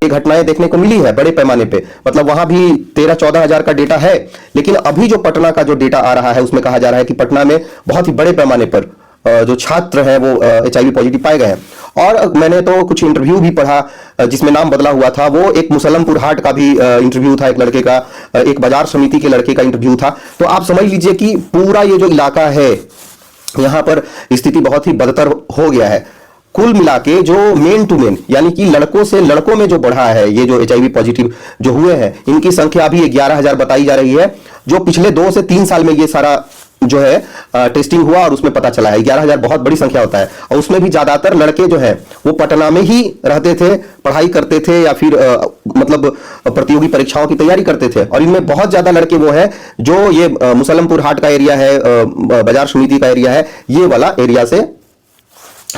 ये घटनाएं देखने को मिली है बड़े पैमाने पे। मतलब वहां भी 13-14 हजार का डेटा है, लेकिन अभी जो पटना का जो डेटा आ रहा है उसमें कहा जा रहा है कि पटना में बहुत ही बड़े पैमाने पर जो छात्र हैं वो HIV पॉजिटिव पाए गए हैं। और मैंने तो कुछ इंटरव्यू भी पढ़ा जिसमें नाम बदला हुआ था, वो एक मुसलमपुर हाट का भी इंटरव्यू था, एक लड़के का, एक बाजार समिति के लड़के का इंटरव्यू था। तो आप समझ लीजिए कि पूरा ये जो इलाका है यहाँ पर स्थिति बहुत ही बदतर हो गया है। कुल मिला के जो मेन टू मेन यानी कि लड़कों से लड़कों में जो बढ़ा है, ये जो HIV पॉजिटिव जो हुए हैं इनकी संख्या अभी 11,000 बताई जा रही है, जो पिछले 2 से 3 साल में ये सारा जो है टेस्टिंग हुआ और उसमें पता चला है। 11,000 बहुत बड़ी संख्या होता है, और उसमें भी ज्यादातर लड़के जो है वो पटना में ही रहते थे, पढ़ाई करते थे या फिर मतलब प्रतियोगी परीक्षाओं की तैयारी करते थे। और इनमें बहुत ज्यादा लड़के वो है जो ये मुसलमपुर हाट का एरिया है, बाजार समिति का एरिया है, ये वाला एरिया से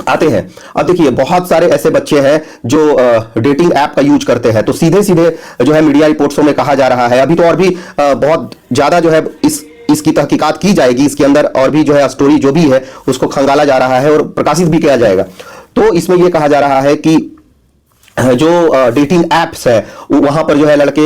आते हैं। अब देखिए बहुत सारे ऐसे बच्चे हैं जो डेटिंग ऐप का यूज करते हैं। तो सीधे सीधे जो है मीडिया रिपोर्ट्सों में कहा जा रहा है, अभी तो और भी बहुत ज्यादा जो है इसकी तहकीकात की जाएगी, इसके अंदर और भी जो है स्टोरी जो भी है उसको खंगाला जा रहा है और प्रकाशित भी किया जाएगा। तो इसमें यह कहा जा रहा है कि जो डेटिंग एप्स है वहां पर जो है लड़के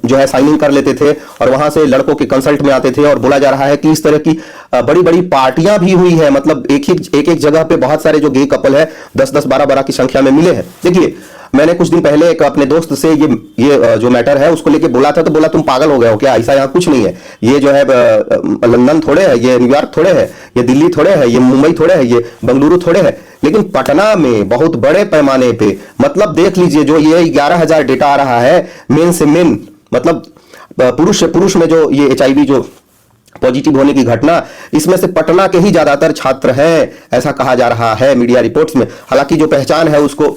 जो है साइन इन कर लेते थे और वहां से लड़कों के कंसल्ट में आते थे, और बोला जा रहा है कि इस तरह की बड़ी बड़ी पार्टियां भी हुई है। मतलब एक जगह पे बहुत सारे जो गे कपल है 10-10, 12-12 की संख्या में मिले हैं। देखिए मैंने कुछ दिन पहले एक अपने दोस्त से ये जो मैटर है उसको लेके बोला था, तो बोला तुम पागल हो गए हो क्या, ऐसा यहाँ कुछ नहीं है। ये जो है लंदन थोड़े है, ये न्यूयॉर्क थोड़े है, ये दिल्ली थोड़े है, ये मुंबई थोड़े है, ये बेंगलुरु थोड़े है, लेकिन पटना में बहुत बड़े पैमाने पे, मतलब देख लीजिए जो ये 11,000 डेटा आ रहा है मेन से मेन, मतलब पुरुष से पुरुष में जो ये HIV जो पॉजिटिव होने की घटना, इसमें से पटना के ही ज्यादातर छात्र हैं, ऐसा कहा जा रहा है मीडिया रिपोर्ट्स में। हालांकि जो पहचान है उसको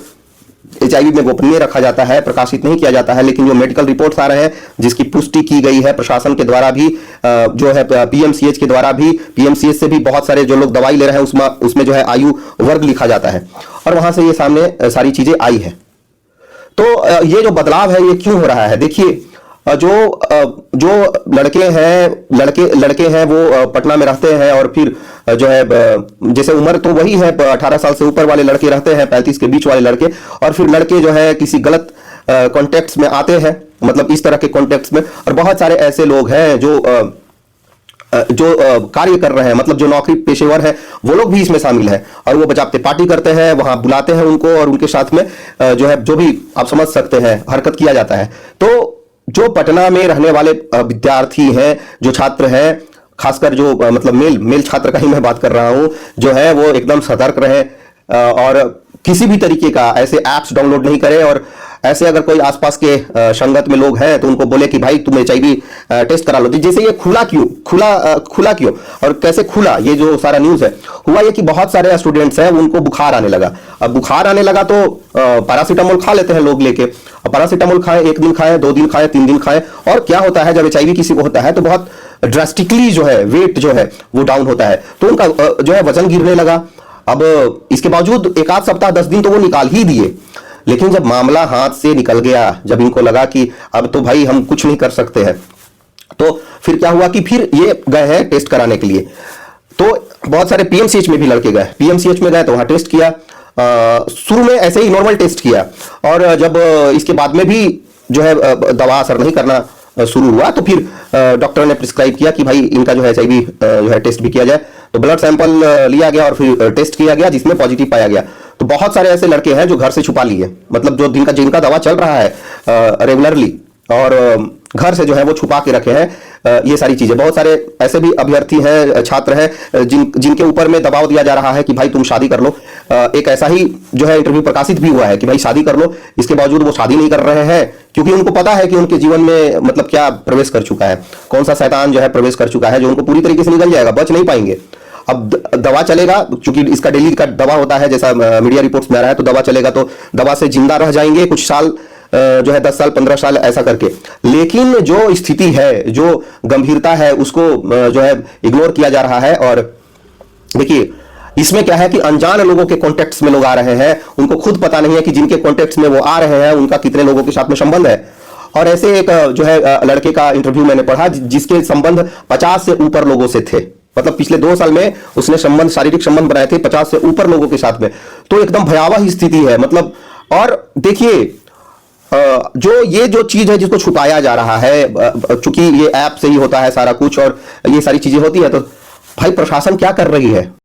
HIV में गोपनीय रखा जाता है, प्रकाशित नहीं किया जाता है, लेकिन जो मेडिकल रिपोर्ट्स आ रहे हैं जिसकी पुष्टि की गई है प्रशासन के द्वारा भी, जो है PMCH के द्वारा भी, PMCH से भी बहुत सारे जो लोग दवाई ले रहे हैं उसमें जो है आयु वर्ग लिखा जाता है, और वहां से ये सामने सारी चीजें आई है। तो ये जो बदलाव है ये क्यों हो रहा है? देखिए जो लड़के हैं वो पटना में रहते हैं, और फिर जो है जैसे उम्र तो वही है, 18 साल से ऊपर वाले लड़के रहते हैं, 35 के बीच वाले लड़के, और फिर लड़के जो है किसी गलत कॉन्टेक्ट्स में आते हैं, मतलब इस तरह के कॉन्टेक्ट्स में। और बहुत सारे ऐसे लोग हैं जो कार्य कर रहे हैं, मतलब जो नौकरी पेशेवर है वो लोग भी इसमें शामिल है, और वो बजाते पार्टी करते हैं, वहां बुलाते हैं उनको, और उनके साथ में जो है जो भी आप समझ सकते हैं हरकत किया जाता है। तो जो पटना में रहने वाले विद्यार्थी हैं, जो छात्र हैं, खासकर जो मतलब मेल छात्र का ही मैं बात कर रहा हूं, जो है वो एकदम सतर्क रहे और किसी भी तरीके का ऐसे ऐप्स डाउनलोड नहीं करें। और ऐसे अगर कोई आसपास के संगत में लोग हैं तो उनको बोले कि भाई तुम HIV टेस्ट करा लो। जैसे ये खुला क्यों और कैसे खुला, ये जो सारा न्यूज है, हुआ ये कि बहुत सारे स्टूडेंट्स हैं उनको बुखार आने लगा। अब बुखार आने लगा तो पैरासीटामोल खा लेते हैं लोग लेके, और पैरासीटामोल खाए, 1 दिन खाए, 2 दिन खाए, 3 दिन खाए, और क्या होता है जब HIV किसी को होता है तो बहुत ड्रास्टिकली जो है वेट जो है वो डाउन होता है, तो उनका जो है वजन गिरने लगा। अब इसके बावजूद 1 आध सप्ताह 10 दिन तो वो निकाल ही दिए, लेकिन जब मामला हाथ से निकल गया, जब इनको लगा कि अब तो भाई हम कुछ नहीं कर सकते हैं, तो फिर क्या हुआ कि फिर ये गए हैं टेस्ट कराने के लिए। तो बहुत सारे PMCH में भी लड़के गए, PMCH में गए तो वहां टेस्ट किया, शुरू में ऐसे ही नॉर्मल टेस्ट किया, और जब इसके बाद में भी जो है दवा असर नहीं करना शुरू हुआ तो फिर डॉक्टर ने प्रिस्क्राइब किया कि भाई इनका जो है HIV जो है टेस्ट भी किया जाए। तो ब्लड सैंपल लिया गया और फिर टेस्ट किया गया, जिसमें पॉजिटिव पाया गया। तो बहुत सारे ऐसे लड़के हैं जो घर से छुपा लिए, मतलब जो जिनका दवा चल रहा है रेगुलरली, और घर से जो है वो छुपा के रखे हैं ये सारी चीजें। बहुत सारे ऐसे भी अभ्यर्थी हैं, छात्र हैं जिनके ऊपर में दबाव दिया जा रहा है कि भाई तुम शादी कर लो। एक ऐसा ही जो है इंटरव्यू प्रकाशित भी हुआ है कि भाई शादी कर लो, इसके बावजूद वो शादी नहीं कर रहे हैं, क्योंकि उनको पता है कि उनके जीवन में मतलब क्या प्रवेश कर चुका है, कौन सा शैतान जो है प्रवेश कर चुका है, जो उनको पूरी तरीके से निकल जाएगा, बच नहीं पाएंगे। अब दवा चलेगा, क्योंकि इसका डेली का दवा होता है, जैसा मीडिया रिपोर्ट्स में आ रहा है, तो दवा चलेगा तो दवा से जिंदा रह जाएंगे कुछ साल, जो है 10 साल 15 साल ऐसा करके। लेकिन जो स्थिति है, जो गंभीरता है, उसको जो है इग्नोर किया जा रहा है। और देखिए इसमें क्या है कि अनजान लोगों के कॉन्टेक्ट्स में लोग आ रहे हैं, उनको खुद पता नहीं है कि जिनके कॉन्टेक्ट्स में वो आ रहे हैं उनका कितने लोगों के साथ में संबंध है। और ऐसे एक जो है लड़के का इंटरव्यू मैंने पढ़ा जिसके संबंध 50 से ऊपर लोगों से थे, मतलब पिछले 2 साल में उसने शारीरिक संबंध बनाए थे 50 से ऊपर लोगों के साथ में। तो एकदम भयावह स्थिति है, मतलब। और देखिए जो ये चीज है जिसको छुपाया जा रहा है, चूंकि ये ऐप से ही होता है सारा कुछ और ये सारी चीजें होती है, तो भाई प्रशासन क्या कर रही है?